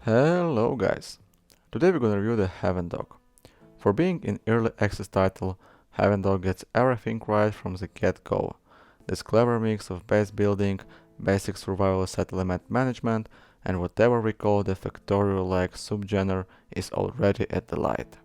Hello guys! Today we're gonna review the Havendock. For being an early access title, Havendock gets everything right from the get-go. This clever mix of base building, basic survival settlement management, and whatever we call the Factorio-like subgenre is already a delight.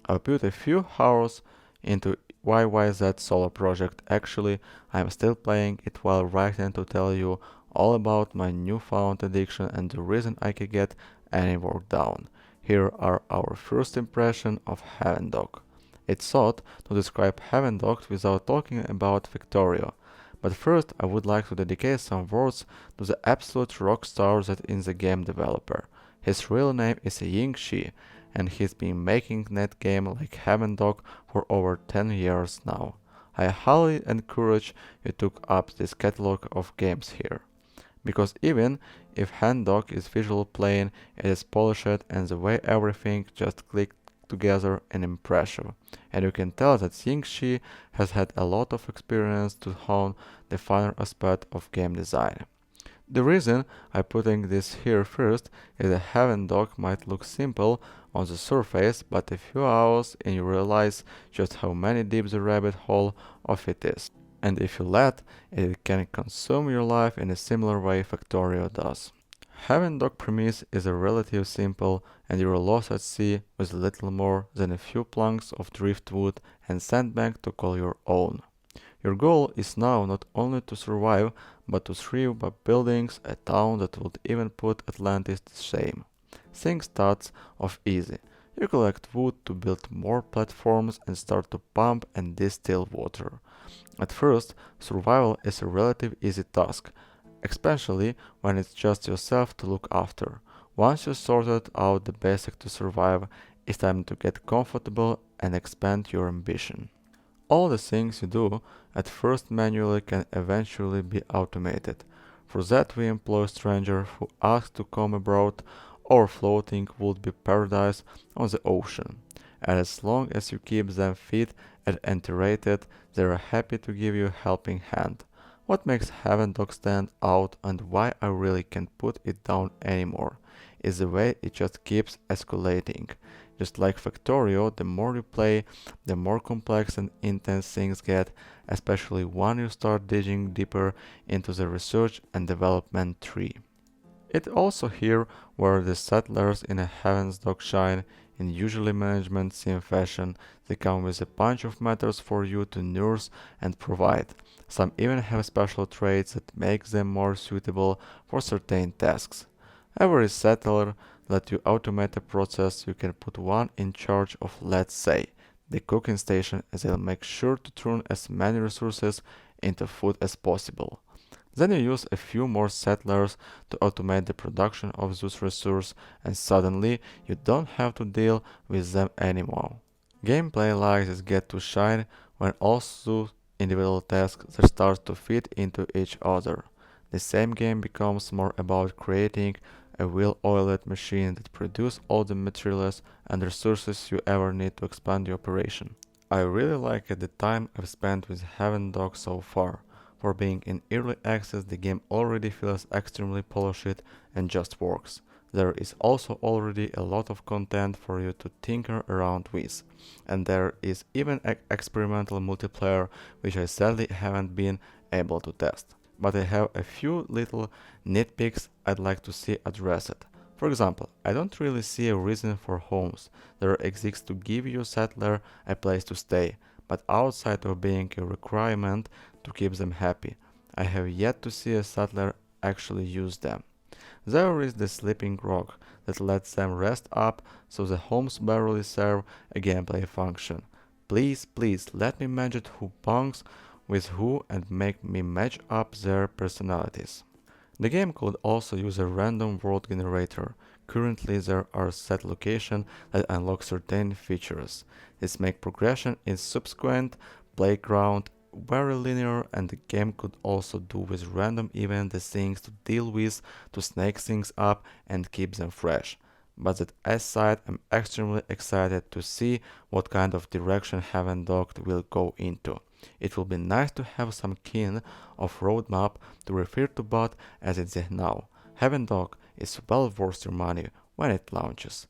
I've put a few hours into YYZ solo project. Actually, I'm still playing it while writing to tell you all about my newfound addiction and the reason I can get any work done. Here are our first impression of Havendock. It's thought to describe Havendock without talking about Victoria. But first, I would like to dedicate some words to the absolute rock star that is the game developer. His real name is Ying Shi, and he's been making that game like Havendock for over 10 years now. I highly encourage you to look up this catalog of games here. Because even if Havendock is visual plain, it is polished and the way everything just clicked together and impressive. And you can tell that Ying-Shi has had a lot of experience to hone the finer aspect of game design. The reason I'm putting this here first is that Havendock might look simple on the surface, but a few hours and you realize just how many deep the rabbit hole of it is. And if you let, it can consume your life in a similar way Factorio does. Havendock premise is a relatively simple and you're lost at sea with little more than a few planks of driftwood and sandbank to call your own. Your goal is now not only to survive, but to thrive by building a town that would even put Atlantis to shame. Things start off easy. You collect wood to build more platforms and start to pump and distill water. At first, survival is a relatively easy task, especially when it's just yourself to look after. Once you've sorted out the basics to survive, it's time to get comfortable and expand your ambition. All the things you do at first manually can eventually be automated. For that we employ strangers who ask to come abroad, or floating would be paradise on the ocean. And as long as you keep them fed and entertained, they are happy to give you a helping hand. What makes Havendock stand out and why I really can't put it down anymore is the way it just keeps escalating. Just like Factorio, the more you play, the more complex and intense things get, especially when you start digging deeper into the research and development tree. It also here where the settlers in a Havendock shine in usually management sim fashion. They come with a bunch of methods for you to nurse and provide. Some even have special traits that make them more suitable for certain tasks. Every settler let you automate a process. You can put one in charge of, let's say, the cooking station, as they'll make sure to turn as many resources into food as possible. Then you use a few more settlers to automate the production of those resources, and suddenly you don't have to deal with them anymore. Gameplay like this get to shine when also individual tasks that start to fit into each other. The same game becomes more about creating a well-oiled machine that produces all the materials and resources you ever need to expand the operation. I really like the time I've spent with Havendock so far. For being in early access, the game already feels extremely polished and just works. There is also already a lot of content for you to tinker around with, and there is even experimental multiplayer which I sadly haven't been able to test. But I have a few little nitpicks I'd like to see addressed. For example, I don't really see a reason for homes. There exists to give your settler a place to stay, but outside of being a requirement to keep them happy, I have yet to see a settler actually use them. There is the sleeping rock that lets them rest up, so the homes barely serve a gameplay function. Please let me manage who bunks with who and make me match up their personalities. The game could also use a random world generator. Currently there are set locations that unlock certain features. This makes progression in subsequent playground very linear, and the game could also do with random events the things to deal with to snake things up and keep them fresh. But that aside, I'm extremely excited to see what kind of direction Havendock will go into. It will be nice to have some kind of roadmap to refer to, but as it's now, Havendock is well worth your money when it launches.